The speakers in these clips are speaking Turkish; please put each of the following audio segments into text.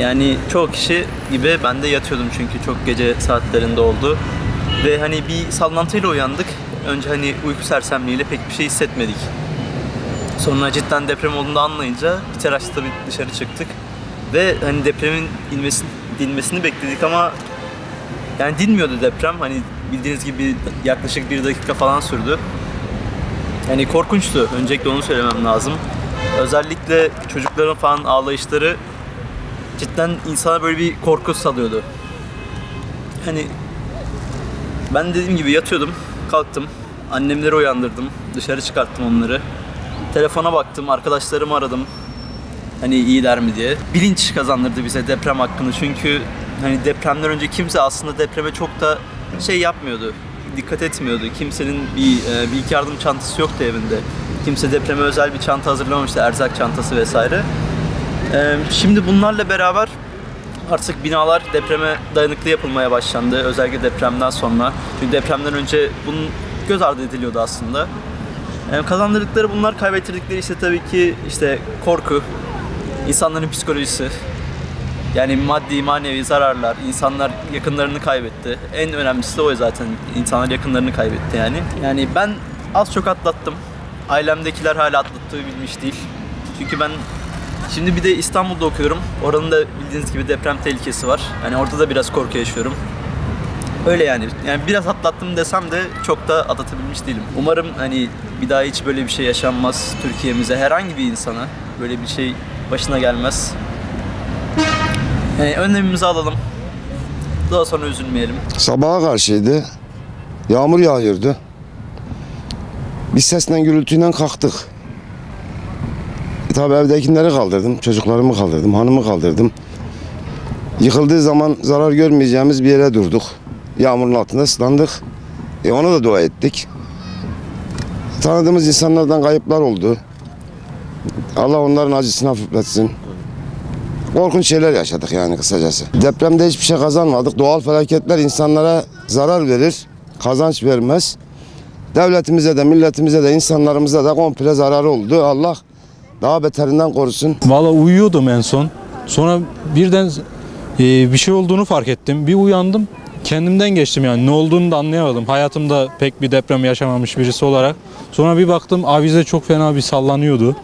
Yani çoğu kişi gibi ben de yatıyordum çünkü çok gece saatlerinde oldu. Ve hani bir sallantıyla uyandık. Önce hani uyku sersemliğiyle pek bir şey hissetmedik. Sonra cidden deprem olduğunu anlayınca bir telaşla dışarı çıktık. Ve hani depremin dinmesini bekledik ama yani dinmiyordu deprem. Hani bildiğiniz gibi yaklaşık 1 dakika falan sürdü. Yani korkunçtu. Öncelikle onu söylemem lazım. Özellikle çocukların falan ağlayışları cidden insana böyle bir korku salıyordu. Hani ben dediğim gibi yatıyordum, kalktım. Annemleri uyandırdım, dışarı çıkarttım onları. Telefona baktım, arkadaşlarımı aradım. Hani iyiler mi diye. Bilinç kazandırdı bize deprem hakkında çünkü hani depremden önce kimse aslında depreme çok da şey yapmıyordu. Dikkat etmiyordu. Kimsenin bir ilk yardım çantası yoktu evinde. Kimse depreme özel bir çanta hazırlamamıştı, erzak çantası vesaire. Şimdi bunlarla beraber artık binalar depreme dayanıklı yapılmaya başlandı. Özellikle depremden sonra. Çünkü depremden önce bunun göz ardı ediliyordu aslında. Kazandırdıkları bunlar, kaybettirdikleri ise tabii ki işte korku, insanların psikolojisi. Yani maddi, manevi zararlar, insanlar yakınlarını kaybetti. En önemlisi de o zaten, insanlar yakınlarını kaybetti yani. Yani ben az çok atlattım. Ailemdekiler hala atlattığı bilmiş değil. Çünkü ben şimdi bir de İstanbul'da okuyorum. Oranın da bildiğiniz gibi deprem tehlikesi var. Yani orada da biraz korku yaşıyorum. Öyle yani. Yani biraz atlattım desem de çok da atlatabilmiş değilim. Umarım hani bir daha hiç böyle bir şey yaşanmaz Türkiye'mize. Herhangi bir insana böyle bir şey başına gelmez. Yani önlemimizi alalım. Daha sonra üzülmeyelim. Sabaha karşıydı. Yağmur yağıyordu. Biz sesle gürültüyle kalktık. Tabii evdekileri kaldırdım, çocuklarımı kaldırdım, hanımı kaldırdım. Yıkıldığı zaman zarar görmeyeceğimiz bir yere durduk. Yağmurun altında ıslandık. Ona da dua ettik. Tanıdığımız insanlardan kayıplar oldu. Allah onların acısını hafifletsin. Korkunç şeyler yaşadık yani kısacası. Depremde hiçbir şey kazanmadık. Doğal felaketler insanlara zarar verir, kazanç vermez. Devletimize de, milletimize de, insanlarımıza da komple zararı oldu. Allah daha beterinden korusun. Valla uyuyordum en son. Sonra birden bir şey olduğunu fark ettim. Bir uyandım. Kendimden geçtim yani. Ne olduğunu da anlayamadım. Hayatımda pek bir deprem yaşamamış birisi olarak. Sonra bir baktım avize çok fena bir sallanıyordu.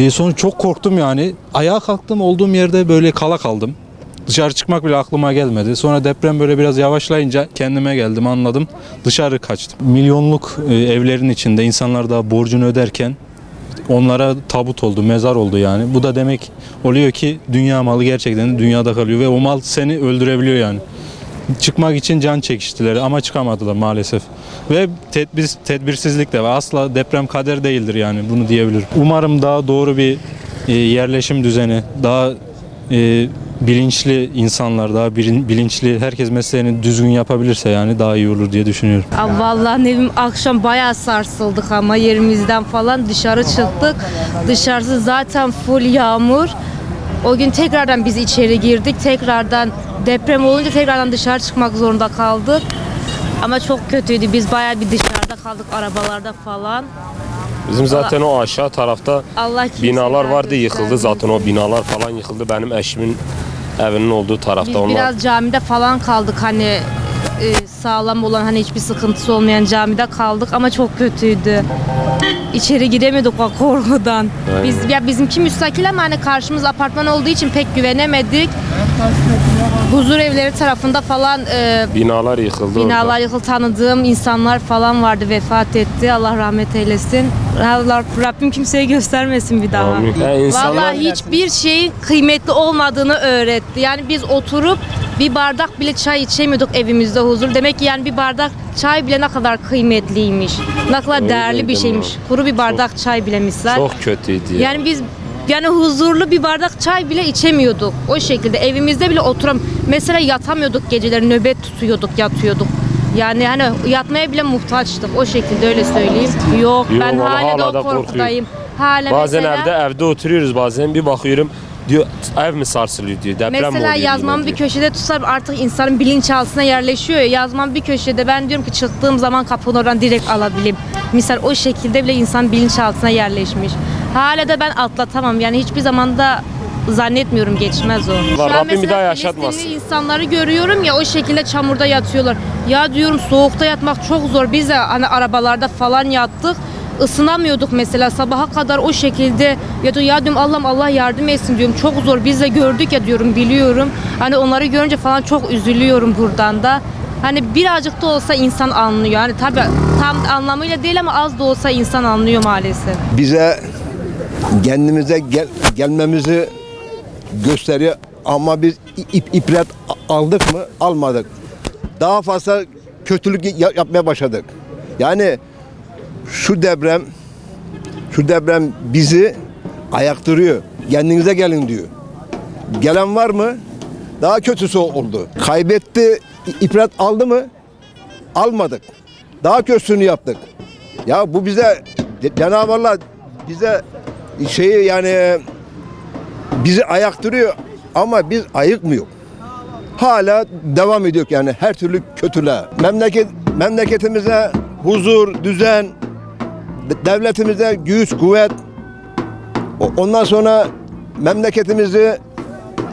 Sonra çok korktum yani. Ayağa kalktım, olduğum yerde böyle kala kaldım. Dışarı çıkmak bile aklıma gelmedi. Sonra deprem böyle biraz yavaşlayınca kendime geldim, anladım. Dışarı kaçtım. Milyonluk evlerin içinde insanlar daha borcunu öderken onlara tabut oldu, mezar oldu yani. Bu da demek oluyor ki dünya malı gerçekten dünyada kalıyor ve o mal seni öldürebiliyor yani. Çıkmak için can çekiştiler ama çıkamadılar maalesef. Ve tedbirsizlik de var. Asla deprem kader değildir yani, bunu diyebilirim. Umarım daha doğru bir yerleşim düzeni, daha bilinçli insanlar, daha bilinçli, herkes mesleğini düzgün yapabilirse yani daha iyi olur diye düşünüyorum. Vallahi Nevim, akşam bayağı sarsıldık ama yerimizden falan dışarı çıktık. Dışarısı zaten full yağmur. O gün tekrardan biz içeri girdik. Tekrardan deprem olunca tekrardan dışarı çıkmak zorunda kaldık. Ama çok kötüydü. Biz bayağı bir dışarıda kaldık, arabalarda falan. Bizim zaten o aşağı tarafta binalar vardı, yıkıldı zaten, o binalar falan yıkıldı. Benim eşimin evinin olduğu tarafta. Biz biraz camide falan kaldık, hani sağlam olan, hani hiçbir sıkıntısı olmayan camide kaldık ama çok kötüydü. İçeri giremiyorduk o korkudan. Bizimki müstakil ama hani karşımız apartman olduğu için pek güvenemedik. Huzur evleri tarafında falan binalar yıkıldı. Binalar yıkıldı. Tanıdığım insanlar falan vardı, vefat etti. Allah rahmet eylesin. Rabbim kimseye göstermesin bir daha. Vallahi hiçbir şeyin kıymetli olmadığını öğretti. Yani biz oturup bir bardak bile çay içemiyorduk evimizde huzur. Demek ki yani bir bardak çay bile ne kadar kıymetliymiş. Ne kadar değerli bir şeymiş. Kuru bir bardak çay bile misal. Çok kötüydü ya. Yani biz huzurlu bir bardak çay bile içemiyorduk. O şekilde evimizde bile mesela yatamıyorduk, geceleri nöbet tutuyorduk, yatıyorduk. Yani hani yatmaya bile muhtaçtık, o şekilde, öyle söyleyeyim. Yok, ben hala da o korkudayım. Bazen evde oturuyoruz, bazen bir bakıyorum diyor ev mi sarsılıyor diyor, deprem mi oluyor. Mesela yazmamı bir köşede tutsam artık insanın bilinçaltına yerleşiyor ya. Yazmam bir köşede, ben diyorum ki çıktığım zaman kapını oradan direkt alabileyim. Misal o şekilde bile insan bilinçaltına yerleşmiş. Hala da ben atlatamam yani, hiçbir zaman da zannetmiyorum geçmez o. Şu an Rabbim bir mesela daha yaşatmasın. Filistinli insanları görüyorum ya, o şekilde çamurda yatıyorlar. Ya diyorum soğukta yatmak çok zor. Biz de hani arabalarda falan yattık. Isınamıyorduk mesela, sabaha kadar o şekilde ya diyorum Allah'ım Allah yardım etsin diyorum, çok zor, biz de gördük ya diyorum, biliyorum. Hani onları görünce falan çok üzülüyorum buradan da. Hani birazcık da olsa insan anlıyor. Hani tabii tam anlamıyla değil ama az da olsa insan anlıyor maalesef. Bize kendimize gelmemizi gösteriyor ama biz ibret aldık mı? Almadık. Daha fazla kötülük yapmaya başladık. Yani şu deprem bizi ayaktırıyor. Kendinize gelin diyor. Gelen var mı? Daha kötüsü oldu. Kaybetti, ibret aldı mı? Almadık. Daha kötüsünü yaptık. Ya bu bize Cenab-ı Allah bize yani bizi ayaktırıyor ama biz ayıkmıyor. Hala devam ediyor yani her türlü kötülüğe. Memleketimize huzur, düzen, devletimize güç, kuvvet. Ondan sonra memleketimizi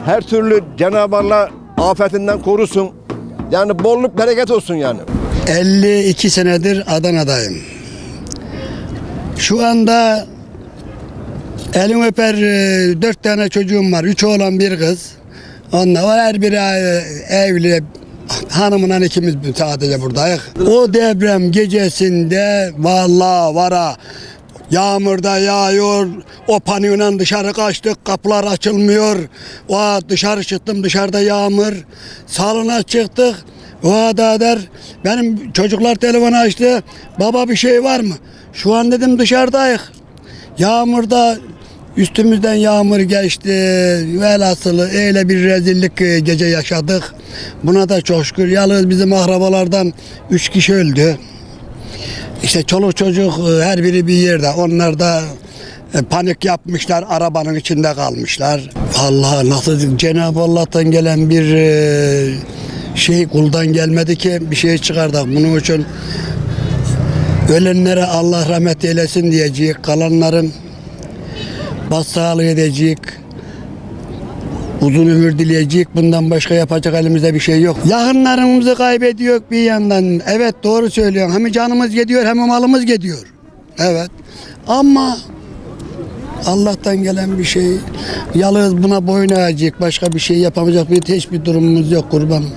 her türlü Cenab-ı Allah afetinden korusun. Yani bolluk bereket olsun yani. 52 senedir Adana'dayım. Şu anda elim öper 4 tane çocuğum var. 3 oğlan 1 kız. Onlar var, her biri evli. Hanımla ikimiz sadece buradayız. O deprem gecesinde vallahi vara yağmurda yağıyor. O panikle dışarı kaçtık. Kapılar açılmıyor. O dışarı çıktım, dışarıda yağmur. Salona çıktık. O der benim çocuklar telefonu açtı. Baba bir şey var mı? Şu an dedim dışarıdayız. Yağmurda üstümüzden yağmur geçti. Velhasılı öyle bir rezillik gece yaşadık. Buna da çok şükür. Yalnız bizim akrabalardan 3 kişi öldü. İşte çoluk çocuk her biri bir yerde. Onlar da panik yapmışlar. Arabanın içinde kalmışlar. Allah nasıl Cenab-ı Allah'tan gelen bir kuldan gelmedi ki bir şey çıkardık. Bunun için ölenlere Allah rahmet eylesin diyecek. Kalanların başsağlığı edecek. Uzun ömür dileyecek. Bundan başka yapacak elimizde bir şey yok. Yakınlarımızı kaybediyor bir yandan. Evet doğru söylüyorsun. Hem canımız gidiyor hem malımız gidiyor. Evet. Ama Allah'tan gelen bir şey. Yalnız buna boyun eğecek. Başka bir şey yapamayacak hiçbir durumumuz yok kurbanım.